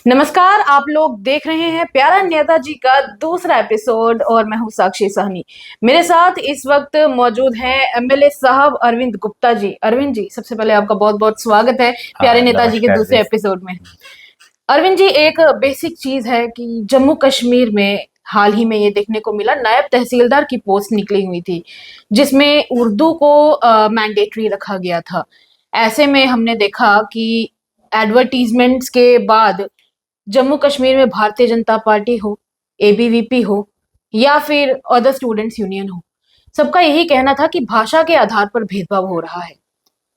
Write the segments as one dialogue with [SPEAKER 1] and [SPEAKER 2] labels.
[SPEAKER 1] नमस्कार, आप लोग देख रहे हैं प्यारा नेताजी का दूसरा एपिसोड और मैं हूं साक्षी सहनी। मेरे साथ इस वक्त मौजूद हैं एमएलए साहब अरविंद गुप्ता जी। अरविंद जी, सबसे पहले आपका बहुत बहुत स्वागत है प्यारे
[SPEAKER 2] हाँ,
[SPEAKER 1] नेताजी के
[SPEAKER 2] नमस्कार
[SPEAKER 1] दूसरे
[SPEAKER 2] जी।
[SPEAKER 1] एपिसोड में। अरविंद जी, एक बेसिक चीज है कि जम्मू कश्मीर में हाल ही में ये देखने को मिला, नायब तहसीलदार की पोस्ट निकली हुई थी जिसमें उर्दू को मैंडेटरी रखा गया था। ऐसे में हमने देखा कि एडवर्टीजमेंट्स के बाद जम्मू कश्मीर में भारतीय जनता पार्टी हो, एबीवीपी हो या फिर अदर स्टूडेंट्स यूनियन हो, सबका यही कहना था कि भाषा के आधार पर भेदभाव हो रहा है।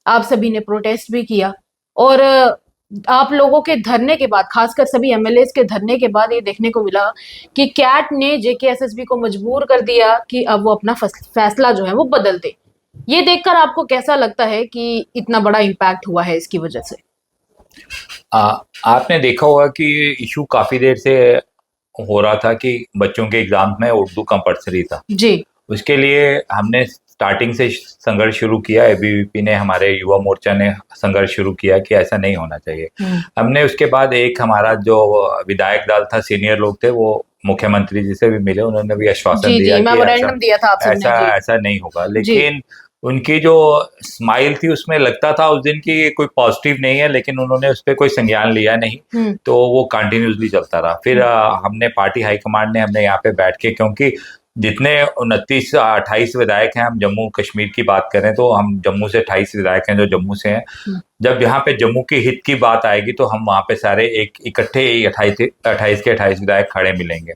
[SPEAKER 1] आप सभी ने प्रोटेस्ट भी किया और आप लोगों के धरने के बाद, खासकर सभी एमएलए के धरने के बाद ये देखने को मिला कि कैट ने जेकेएसएसबी को मजबूर कर दिया कि अब वो अपना फैसला जो है वो बदल दे। ये देखकर आपको कैसा लगता है कि इतना बड़ा इम्पैक्ट हुआ है इसकी वजह से?
[SPEAKER 2] आपने देखा होगा कि इशू काफी देर से हो रहा था कि बच्चों के एग्जाम में उर्दू कंपलसरी था।
[SPEAKER 1] जी।
[SPEAKER 2] उसके लिए हमने स्टार्टिंग से संघर्ष शुरू किया। एबीवीपी ने, हमारे युवा मोर्चा ने संघर्ष शुरू किया कि ऐसा नहीं होना चाहिए। हमने उसके बाद एक हमारा जो विधायक दल था, सीनियर लोग थे, वो मुख्यमंत्री जी से भी मिले, उन्होंने भी आश्वासन
[SPEAKER 1] जी
[SPEAKER 2] दिया
[SPEAKER 1] जी,
[SPEAKER 2] कि ऐसा
[SPEAKER 1] मेमोरेंडम दिया था आप सबने।
[SPEAKER 2] ऐसा
[SPEAKER 1] जी
[SPEAKER 2] ऐसा नहीं होगा।
[SPEAKER 1] जी।
[SPEAKER 2] लेकिन उनकी जो स्माइल थी उसमें लगता था उस दिन की कोई पॉजिटिव नहीं है, लेकिन उन्होंने उस पर कोई संज्ञान लिया नहीं। तो वो कंटिन्यूसली चलता रहा। फिर हमने पार्टी हाईकमांड ने, हमने यहाँ पे बैठ के, क्योंकि जितने 29-28 विधायक हैं, हम जम्मू कश्मीर की बात करें तो हम जम्मू से 28 विधायक हैं जो जम्मू से हैं। जब यहाँ पे जम्मू के हित की बात आएगी तो हम वहाँ पे सारे एक इकट्ठे 28 के 28 विधायक खड़े मिलेंगे।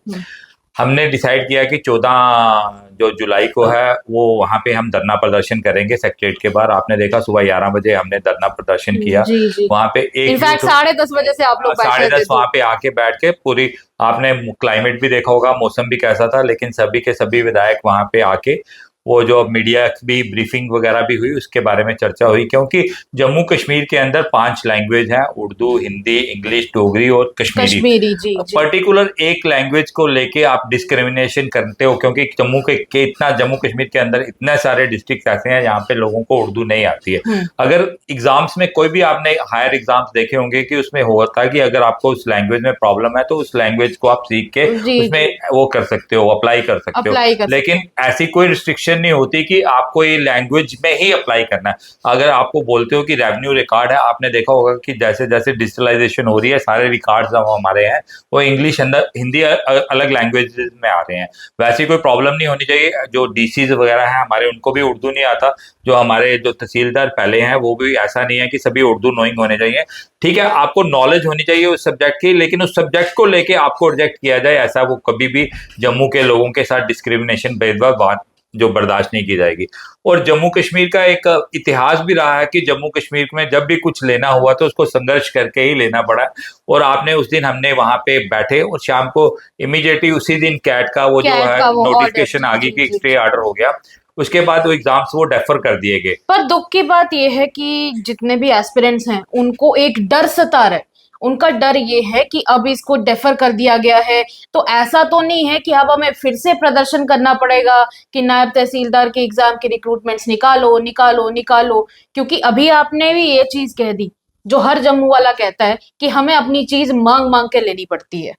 [SPEAKER 2] हमने डिसाइड किया कि 14 जो जुलाई को है वो वहाँ पे हम धरना प्रदर्शन करेंगे सेक्रेटरीट के बाहर। आपने देखा सुबह 11 बजे हमने धरना प्रदर्शन किया।
[SPEAKER 1] जी जी।
[SPEAKER 2] वहाँ पे एक
[SPEAKER 1] इनफैक्ट 10:30 बजे से आप लोग बैठे
[SPEAKER 2] 10:30
[SPEAKER 1] थे तो।
[SPEAKER 2] वहाँ पे आके बैठ के पूरी, आपने क्लाइमेट भी देखा होगा, मौसम भी कैसा था, लेकिन सभी के सभी विधायक वहाँ पे आके, वो जो मीडिया भी ब्रीफिंग वगैरह भी हुई उसके बारे में चर्चा हुई। क्योंकि जम्मू कश्मीर के अंदर 5 लैंग्वेज हैं, उर्दू, हिंदी, इंग्लिश, डोगरी और कश्मीरी।
[SPEAKER 1] कश्मीरी। जी जी।
[SPEAKER 2] पर्टिकुलर एक लैंग्वेज को लेके आप डिस्क्रिमिनेशन करते हो, क्योंकि जम्मू कश्मीर के अंदर इतने सारे डिस्ट्रिक्ट ऐसे हैं जहाँ पे लोगों को उर्दू नहीं आती है। अगर एग्जाम्स में कोई भी, आपने हायर एग्जाम्स देखे होंगे कि उसमें होता है कि अगर आपको उस लैंग्वेज में प्रॉब्लम है तो उस लैंग्वेज को आप सीख के
[SPEAKER 1] जी
[SPEAKER 2] उसमें
[SPEAKER 1] जी।
[SPEAKER 2] वो कर सकते हो, अप्लाई कर सकते हो।
[SPEAKER 1] अप्लाई कर सकते
[SPEAKER 2] लेकिन ऐसी कोई रिस्ट्रिक्शन नहीं होती कि आपको ये लैंग्वेज में ही अप्लाई करना है। अगर आपको बोलते हो कि रेवेन्यू रिकॉर्ड है, आपने देखा होगा कि जैसे जैसे डिजिटलाइजेशन हो रही है, सारे रिकॉर्ड्स हमारे हैं वो इंग्लिश, अंदर हिंदी, अलग लैंग्वेज में आ रहे हैं। वैसी कोई प्रॉब्लम नहीं होनी चाहिए। जो डीसीज वगैरह हैं हमारे, उनको भी उर्दू नहीं आता। जो हमारे जो तहसीलदार पहले हैं वो भी, ऐसा नहीं है कि सभी उर्दू नोइंग होने चाहिए। ठीक है, आपको नॉलेज होनी चाहिए उस सब्जेक्ट की, लेकिन उस सब्जेक्ट को लेके आपको रिजेक्ट किया जाए, ऐसा वो कभी भी जम्मू के लोगों के साथ डिस्क्रिमिनेशन, भेदभाव जो बर्दाश्त नहीं की जाएगी। और जम्मू कश्मीर का एक इतिहास भी रहा है कि जम्मू कश्मीर में जब भी कुछ लेना हुआ तो उसको संघर्ष करके ही लेना पड़ा। और आपने उस दिन, हमने वहां पे बैठे और शाम को इमीडिएटली उसी दिन कैट का वो जो
[SPEAKER 1] कैट
[SPEAKER 2] है
[SPEAKER 1] का वो ऑर्डर।
[SPEAKER 2] नोटिफिकेशन
[SPEAKER 1] जी
[SPEAKER 2] आ गई
[SPEAKER 1] जी
[SPEAKER 2] कि
[SPEAKER 1] जी।
[SPEAKER 2] स्टे ऑर्डर हो गया। उसके बाद वो एग्जाम्स वो डेफर कर दिए गए।
[SPEAKER 1] पर दुख की बात यह है कि जितने भी एस्पिरेंट्स हैं उनको एक डर सता रहा है। उनका डर ये है कि अब इसको डेफर कर दिया गया है तो ऐसा तो नहीं है कि अब हमें फिर से प्रदर्शन करना पड़ेगा कि नायब तहसीलदार के एग्जाम के रिक्रूटमेंट्स निकालो निकालो निकालो। क्योंकि अभी आपने भी ये चीज कह दी जो हर जम्मू वाला कहता है कि हमें अपनी चीज मांग मांग के लेनी पड़ती है।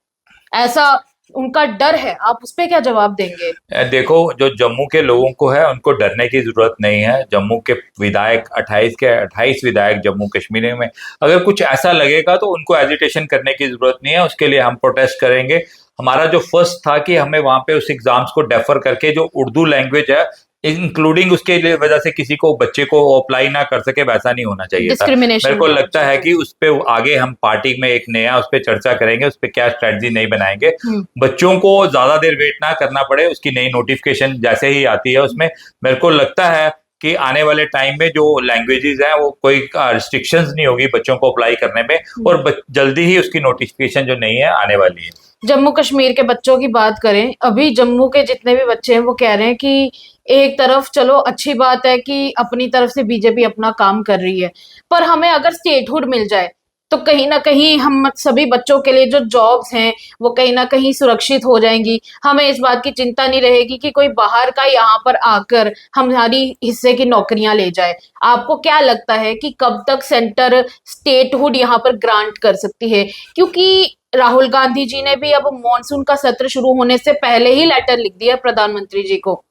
[SPEAKER 1] ऐसा उनका डर है, आप उस पर क्या जवाब देंगे?
[SPEAKER 2] देखो, जो जम्मू के लोगों को है उनको डरने की जरूरत नहीं है। जम्मू के विधायक, 28 के 28 विधायक जम्मू कश्मीर में, अगर कुछ ऐसा लगेगा तो उनको एजिटेशन करने की जरूरत नहीं है। उसके लिए हम प्रोटेस्ट करेंगे। हमारा जो फर्स्ट था कि हमें वहां पे उस एग्जाम्स को डेफर करके, जो उर्दू लैंग्वेज है इंक्लूडिंग, उसके लिए वजह से किसी को, बच्चे को अप्लाई ना कर सके, वैसा नहीं होना चाहिए था। मेरे
[SPEAKER 1] डिस्क्रिमिनेशन
[SPEAKER 2] को
[SPEAKER 1] ना हो।
[SPEAKER 2] लगता
[SPEAKER 1] जी
[SPEAKER 2] है
[SPEAKER 1] जी।
[SPEAKER 2] कि उस पे आगे हम पार्टी में एक नया उस पे चर्चा करेंगे, उस पे क्या स्ट्रेटजी नहीं बनाएंगे। बच्चों को ज्यादा देर वेट ना करना पड़े, उसकी नई नोटिफिकेशन जैसे ही आती है उसमें, मेरे को लगता है कि आने वाले टाइम में जो लैंग्वेजेस हैं वो कोई रिस्ट्रिक्शंस नहीं होगी बच्चों को अप्लाई करने में। और जल्दी ही उसकी नोटिफिकेशन जो नहीं है आने वाली है।
[SPEAKER 1] जम्मू कश्मीर के बच्चों की बात करें, अभी जम्मू के जितने भी बच्चे हैं वो कह रहे हैं कि एक तरफ चलो अच्छी बात है कि अपनी तरफ से बीजेपी अपना काम कर रही है, पर हमें अगर स्टेटहुड मिल जाए तो कहीं ना कहीं हम सभी बच्चों के लिए जो जॉब्स हैं वो कहीं ना कहीं सुरक्षित हो जाएंगी। हमें इस बात की चिंता नहीं रहेगी कि कोई बाहर का यहाँ पर आकर हमारी हिस्से की नौकरियां ले जाए। आपको क्या लगता है कि कब तक सेंटर स्टेटहुड यहाँ पर ग्रांट कर सकती है? क्योंकि राहुल गांधी जी ने भी अब मॉनसून का सत्र शुरू होने से पहले ही लेटर लिख दिया प्रधानमंत्री जी को,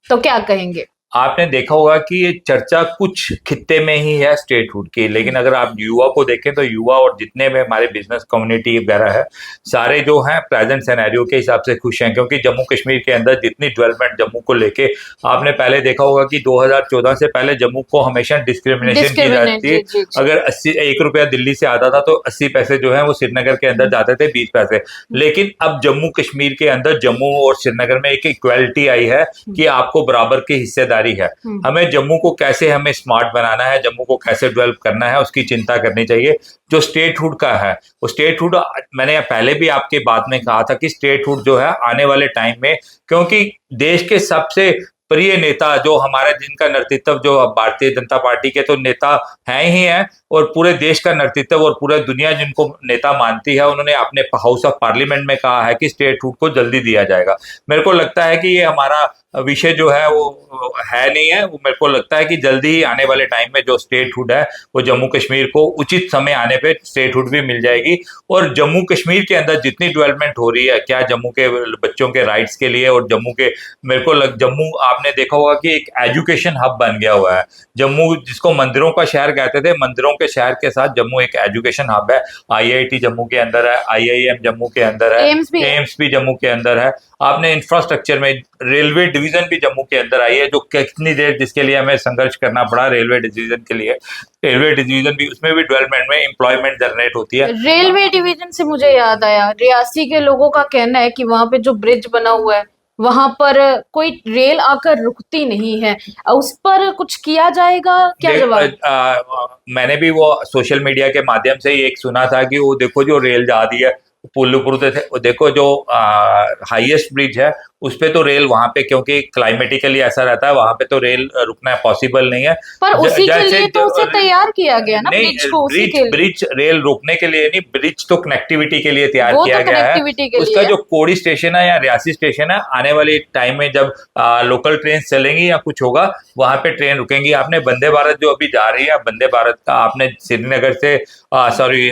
[SPEAKER 1] तो क्या कहेंगे?
[SPEAKER 2] आपने देखा होगा कि ये चर्चा कुछ खित्ते में ही है स्टेटहुड की, लेकिन अगर आप युवा को देखें तो युवा और जितने भी हमारे बिजनेस कम्युनिटी वगैरह है, सारे जो हैं प्रेजेंट सिनेरियो के हिसाब से खुश हैं, क्योंकि जम्मू कश्मीर के अंदर जितनी डेवलपमेंट जम्मू को लेके, आपने पहले देखा होगा कि 2014 से पहले जम्मू को हमेशा डिस्क्रिमिनेशन की जाती थी।
[SPEAKER 1] जी जी।
[SPEAKER 2] अगर 1 रुपया दिल्ली से आता था तो 80 पैसे जो है वो श्रीनगर के अंदर जाते थे, 20 पैसे। लेकिन अब जम्मू कश्मीर के अंदर जम्मू और श्रीनगर में एक इक्वालिटी आई है कि आपको बराबर की हिस्सेदारी है। हमें जम्मू को कैसे हमें स्मार्ट बनाना है, जम्मू को कैसे डेवलप करना है, उसकी चिंता करनी चाहिए। जो स्टेटहुड का है वो स्टेटहुड, मैंने पहले भी आपके बात में कहा था कि स्टेटहुड जो है आने वाले टाइम में, क्योंकि देश के सबसे प्रिय नेता जो हमारे, जिनका नेतृत्व जो भारतीय जनता पार्टी के तो नेता हैं ही हैं, और पूरे देश का नेतृत्व और पूरे दुनिया जिनको नेता मानती है, उन्होंने अपने हाउस ऑफ पार्लियामेंट में कहा है कि स्टेटहुड को जल्दी दिया जाएगा। मेरे को लगता है कि ये हमारा विषय जो है वो है नहीं है, वो मेरे को लगता है कि जल्दी ही आने वाले टाइम में जो स्टेटहुड है वो जम्मू कश्मीर को उचित समय आने पे स्टेटहुड भी मिल जाएगी। और जम्मू कश्मीर के अंदर जितनी डेवलपमेंट हो रही है, क्या जम्मू के बच्चों के राइट्स के लिए, और जम्मू के, मेरे को जम्मू आपने देखा होगा कि एक एजुकेशन हब बन गया हुआ है जम्मू, जिसको मंदिरों का शहर कहते थे, मंदिरों के शहर के साथ जम्मू एक एजुकेशन हब है। IIT जम्मू के अंदर है, IIM जम्मू के अंदर है, एम्स भी जम्मू के अंदर है। आपने इंफ्रास्ट्रक्चर में रेलवे डिवीजन भी जम्मू के अंदर आई है, जो कितनी देर जिसके लिए हमें संघर्ष करना पड़ा रेलवे डिवीजन के लिए, रेलवे डिवीजन भी, उसमें भी डेवलपमेंट में एम्प्लॉयमेंट जनरेट होती है।
[SPEAKER 1] रेलवे डिवीजन से मुझे याद आया, रियासी के लोगों का कहना है कि वहां पे जो ब्रिज बना हुआ है वहां पर कोई रेल आकर रुकती नहीं है, उस पर कुछ किया जाएगा क्या? जवाब
[SPEAKER 2] मैंने भी वो सोशल मीडिया के माध्यम से ही एक सुना था कि वो देखो जो रेल जा रही है पुल्लुपुर थे, वो देखो जो हाईएस्ट ब्रिज है उस पे तो रेल वहां पे, क्योंकि क्लाइमेटिकली ऐसा रहता है वहां पे तो रेल रुकना पॉसिबल नहीं है।
[SPEAKER 1] पर उसी के लिए तो उसे तैयार किया गया ना,
[SPEAKER 2] नहीं,
[SPEAKER 1] ब्रिज को उसी के लिए।
[SPEAKER 2] ब्रिज रेल रुकने के लिए नहीं, ब्रिज तो कनेक्टिविटी के लिए तैयार किया
[SPEAKER 1] तो
[SPEAKER 2] गया है। उसका
[SPEAKER 1] लिए।
[SPEAKER 2] जो कोड़ी स्टेशन है या रियासी स्टेशन है, आने वाले टाइम में जब लोकल ट्रेन चलेंगी या कुछ होगा वहां पे ट्रेन रुकेंगी। आपने वंदे भारत जो अभी जा रही है, वंदे भारत का आपने श्रीनगर से सॉरी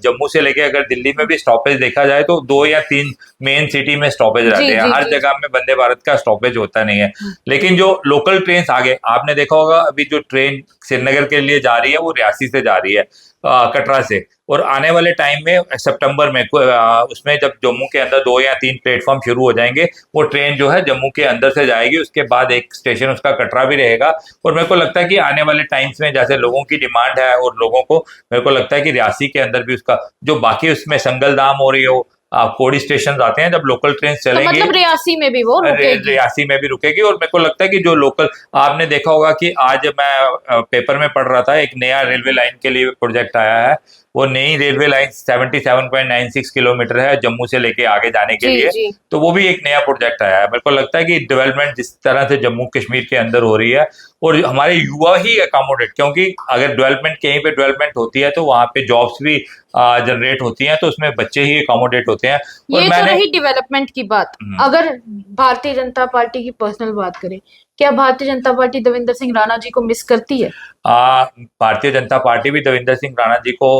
[SPEAKER 2] जम्मू से लेके अगर दिल्ली में भी स्टॉपेज देखा जाए तो 2 या 3 मेन सिटी में स्टॉपेज रहते हैं, हर जगह में वंदे भारत का स्टॉपेज होता नहीं है। लेकिन जो लोकल ट्रेन आगे, आपने देखा होगा अभी जो ट्रेन श्रीनगर के लिए जा रही है वो रियासी से जा रही है, कटरा से, और आने वाले टाइम में सितंबर में उसमें जब जम्मू के अंदर 2 या 3 प्लेटफॉर्म शुरू हो जाएंगे, वो ट्रेन जो है जम्मू के अंदर से जाएगी, उसके बाद एक स्टेशन उसका कटरा भी रहेगा। और मेरे को लगता है कि आने वाले टाइम्स में जैसे लोगों की डिमांड है, और लोगों को मेरे को लगता है कि रियासी के अंदर भी उसका जो बाकी उसमें संगलदाम हो रही हो, कोड़ी स्टेशन आते हैं जब लोकल ट्रेन चलेंगी,
[SPEAKER 1] तो मतलब रियासी में भी वो रुकेगी।
[SPEAKER 2] रियासी में भी रुकेगी। और मेरे को लगता है कि जो लोकल, आपने देखा होगा कि आज मैं पेपर में पढ़ रहा था, एक नया रेलवे लाइन के लिए प्रोजेक्ट आया है। वो नई रेलवे लाइन 77.96 किलोमीटर है जम्मू से लेके आगे जाने के लिए, तो वो भी एक नया प्रोजेक्ट आया है। मेरे को लगता है कि डेवलपमेंट जिस तरह से जम्मू कश्मीर के अंदर हो रही है, और हमारे युवा ही अकोमोडेट, क्योंकि अगर डेवलपमेंट कहीं पे डेवलपमेंट होती है तो वहां पे जॉब्स भी जनरेट होती हैं, तो उसमें बच्चे ही अकोमोडेट होते हैं। और
[SPEAKER 1] ये तो रही डेवलपमेंट की बात। अगर भारतीय जनता पार्टी की पर्सनल बात करें, क्या भारतीय जनता पार्टी देवेंद्र सिंह राणा जी को मिस करती है?
[SPEAKER 2] भारतीय जनता पार्टी भी देवेंद्र सिंह राणा जी को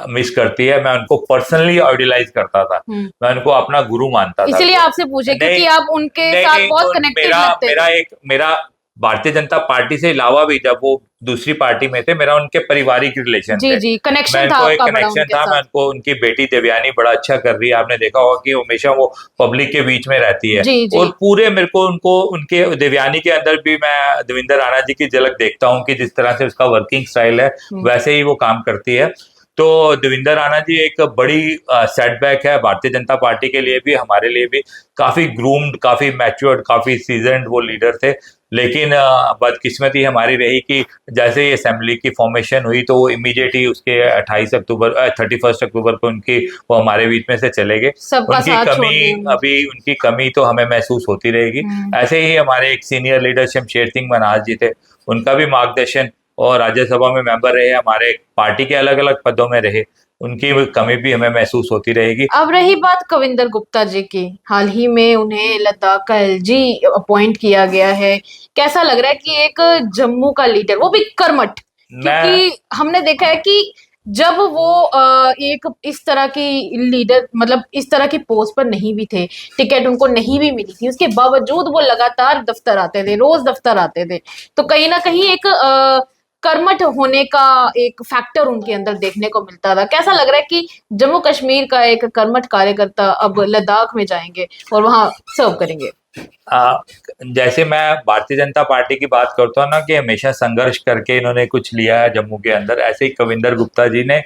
[SPEAKER 2] मिस करती है। मैं उनको पर्सनली आइडियलाइज करता था, मैं उनको अपना गुरु मानता था।
[SPEAKER 1] इसलिए आपसे पूछे क्योंकि आप उनके साथ बहुत कनेक्टेड लगते हैं।
[SPEAKER 2] मेरा भारतीय जनता पार्टी से अलावा भी जब वो दूसरी पार्टी में थे, मेरा उनके पारिवारिक रिलेशन थे,
[SPEAKER 1] जी कनेक्शन था,
[SPEAKER 2] एक कनेक्शन था। मैं उनको, उनकी बेटी देवयानी बड़ा अच्छा कर रही है, आपने देखा होगा कि हमेशा वो पब्लिक के बीच में रहती है। और पूरे मेरे को उनको, उनके देवयानी के अंदर भी मैं देवेंद्र राणा जी की झलक देखता हूँ कि जिस तरह से उसका वर्किंग स्टाइल है वैसे ही वो काम करती है। तो देवेंद्र राणा जी एक बड़ी सेटबैक है भारतीय जनता पार्टी के लिए भी, हमारे लिए भी। काफी ग्रूम्ड, काफी मैच्योर्ड, काफी सीजन्ड वो लीडर थे। लेकिन बदकिस्मती हमारी रही कि जैसे ही असेंबली की फॉर्मेशन हुई तो वो इमीडिएट ही उसके 31 अक्टूबर को उनकी, वो हमारे बीच में से चले गए। उनकी कमी, अभी उनकी कमी तो हमें महसूस होती रहेगी। ऐसे ही हमारे एक सीनियर लीडर शमशेर सिंह मनाज जी थे, उनका भी मार्गदर्शन, और राज्यसभा में मेंबर रहे, हमारे पार्टी के अलग अलग पदों में रहे, उनकी कमी भी हमें महसूस होती रहेगी।
[SPEAKER 1] अब रही बात कविंदर गुप्ता जी की, हाल ही में उन्हें लद्दाख का LG अपॉइंट किया गया है। कैसा लग रहा है कि एक जम्मू का लीडर, वो भी कर्मठ, क्योंकि हमने देखा है कि जब वो एक इस तरह की लीडर, मतलब इस तरह की पोस्ट पर नहीं भी थे, टिकट उनको नहीं भी मिली थी, उसके बावजूद वो लगातार दफ्तर आते थे, रोज दफ्तर आते थे। तो कहीं ना कहीं एक कर्मठ होने का एक फैक्टर उनके अंदर देखने को मिलता था। कैसा लग रहा है कि जम्मू कश्मीर का एक कर्मठ कार्यकर्ता अब लद्दाख में जाएंगे और वहां सर्व करेंगे?
[SPEAKER 2] आ, जैसे मैं भारतीय जनता पार्टी की बात करता हूँ ना कि हमेशा संघर्ष करके इन्होंने कुछ लिया है जम्मू के अंदर, ऐसे ही कविंदर गुप्ता जी ने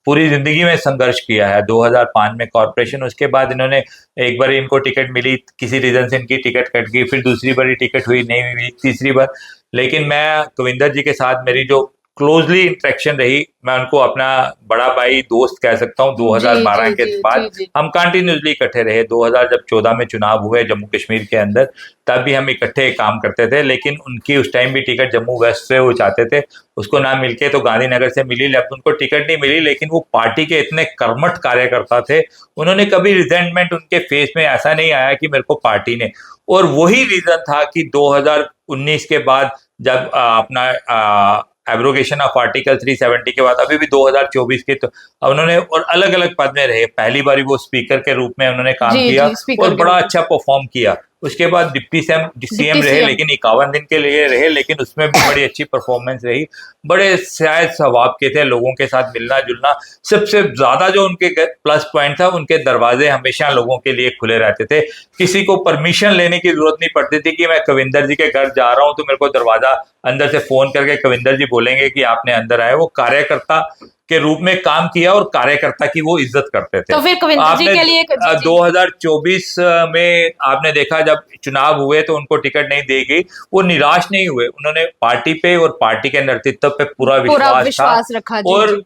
[SPEAKER 2] पूरी जिंदगी में संघर्ष किया है। 2005 में कॉरपोरेशन, उसके बाद इन्होंने एक बार इनको टिकट मिली, किसी रीजन से इनकी टिकट कट गई, फिर दूसरी बारी टिकट हुई, नहीं हुई, तीसरी बार। लेकिन मैं कविंदर जी के साथ मेरी जो क्लोजली इंटरेक्शन रही, मैं उनको अपना बड़ा भाई दोस्त कह सकता हूँ।
[SPEAKER 1] जी
[SPEAKER 2] 2012
[SPEAKER 1] जी
[SPEAKER 2] के
[SPEAKER 1] जी
[SPEAKER 2] बाद
[SPEAKER 1] जी जी।
[SPEAKER 2] हम कंटिन्यूसली इकट्ठे रहे। 2014 में चुनाव हुए जम्मू कश्मीर के अंदर, तब भी हम इकट्ठे काम करते थे। लेकिन उनकी उस टाइम भी टिकट जम्मू वेस्ट से वो चाहते थे, उसको ना मिलके तो गांधीनगर से मिली, लेकिन उनको टिकट नहीं मिली। लेकिन वो पार्टी के इतने कर्मठ कार्यकर्ता थे, उन्होंने कभी रिजेंटमेंट उनके फेस में ऐसा नहीं आया कि मेरे को पार्टी ने। और वही रीजन था कि 2019 के बाद जब अपना एब्रोगेशन ऑफ आर्टिकल 370 के बाद, अभी भी 2024 के, तो उन्होंने और अलग अलग पद में रहे। पहली बारी वो स्पीकर के रूप में उन्होंने काम
[SPEAKER 1] जी
[SPEAKER 2] किया
[SPEAKER 1] जी, स्पीकर
[SPEAKER 2] और
[SPEAKER 1] के
[SPEAKER 2] बड़ा
[SPEAKER 1] रूप में।
[SPEAKER 2] अच्छा परफॉर्म किया। उसके बाद डिप्टी सीएम
[SPEAKER 1] डिप्टी
[SPEAKER 2] रहे,
[SPEAKER 1] सीएम।
[SPEAKER 2] लेकिन 51 दिन के लिए रहे, लेकिन उसमें भी बड़ी अच्छी परफॉर्मेंस रही। बड़े शायद स्वभाव के थे, लोगों के साथ मिलना जुलना। सबसे ज्यादा जो उनके प्लस पॉइंट था, उनके दरवाजे हमेशा लोगों के लिए खुले रहते थे। किसी को परमिशन लेने की जरूरत नहीं पड़ती थी कि मैं कविंदर जी के घर जा रहा हूं तो मेरे को दरवाजा अंदर से फोन करके कविंदर जी बोलेंगे कि आपने अंदर आए। वो कार्यकर्ता के रूप में काम किया और कार्यकर्ता की वो इज्जत करते थे।
[SPEAKER 1] तो फिर कविंदर जी
[SPEAKER 2] आपने
[SPEAKER 1] के लिए जी जी।
[SPEAKER 2] 2024 में आपने देखा जब चुनाव हुए तो उनको टिकट नहीं दी गई, वो निराश नहीं हुए। उन्होंने पार्टी पे और पार्टी के नेतृत्व पे पूरा
[SPEAKER 1] पूरा
[SPEAKER 2] विश्वास था।
[SPEAKER 1] विश्वास रखा, जी
[SPEAKER 2] और
[SPEAKER 1] जी।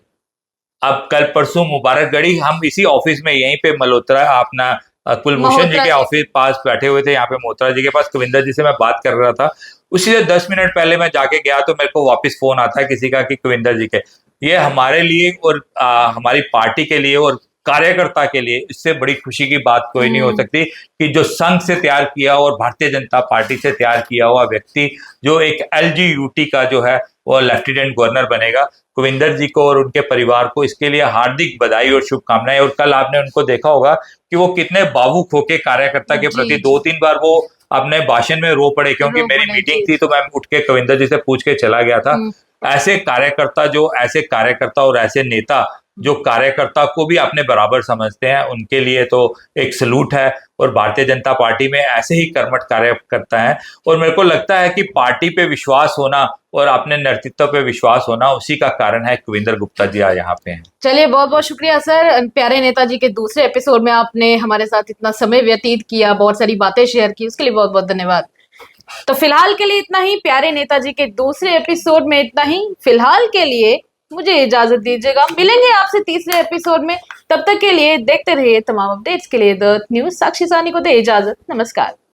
[SPEAKER 2] अब कल परसों मुबारकगढ़ी हम इसी ऑफिस में यहीं पे मल्होत्रा अपना कुलभूषण जी
[SPEAKER 1] मल्होत्रा
[SPEAKER 2] के
[SPEAKER 1] जी।
[SPEAKER 2] ऑफिस पास बैठे हुए थे, यहाँ पे मोत्रा जी के पास कविंदर जी से मैं बात कर रहा था। उसी से 10 मिनट पहले मैं जाके गया तो मेरे को वापस फोन आता है किसी का कि कविंदर जी के। ये हमारे लिए और हमारी पार्टी के लिए और कार्यकर्ता के लिए इससे बड़ी खुशी की बात कोई नहीं हो
[SPEAKER 1] हम्म।
[SPEAKER 2] सकती कि जो संघ से तैयार किया और भारतीय जनता पार्टी से तैयार किया हुआ व्यक्ति जो एक एलजीयूटी का जो है वो लेफ्टिनेंट गवर्नर बनेगा। कुविंदर जी को और उनके परिवार को इसके लिए हार्दिक बधाई और शुभकामनाएं। और कल आपने उनको देखा होगा कि वो कितने भावुक होके कार्यकर्ता के
[SPEAKER 1] जी
[SPEAKER 2] प्रति
[SPEAKER 1] जी।
[SPEAKER 2] 2-3 बार वो अपने भाषण में रो पड़े, क्योंकि
[SPEAKER 1] रो
[SPEAKER 2] मेरी
[SPEAKER 1] पड़े,
[SPEAKER 2] मीटिंग
[SPEAKER 1] जी
[SPEAKER 2] थी
[SPEAKER 1] जी।
[SPEAKER 2] तो मैं उठ के कविंदर जी से पूछ के चला गया था।
[SPEAKER 1] हम्म।
[SPEAKER 2] ऐसे कार्यकर्ता जो ऐसे कार्यकर्ता और ऐसे नेता जो कार्यकर्ता को भी अपने बराबर समझते हैं, उनके लिए तो एक सलूट है। और भारतीय जनता पार्टी में ऐसे ही कर्मठ कार्यकर्ता हैं। और मेरे को लगता है कि पार्टी पे विश्वास होना और अपने नेतृत्व पे विश्वास होना उसी का कारण है कुविंदर गुप्ता जी आज यहाँ पे हैं।
[SPEAKER 1] चलिए, बहुत बहुत शुक्रिया सर। प्यारे नेताजी के दूसरे एपिसोड में आपने हमारे साथ इतना समय व्यतीत किया, बहुत सारी बातें शेयर की, उसके लिए बहुत बहुत धन्यवाद। तो फिलहाल के लिए इतना ही, प्यारे नेताजी के दूसरे एपिसोड में इतना ही। फिलहाल के लिए मुझे इजाजत दीजिएगा, मिलेंगे आपसे तीसरे एपिसोड में। तब तक के लिए देखते रहिए तमाम अपडेट्स के लिए द न्यूज साक्षी सानी को दे इजाजत। नमस्कार।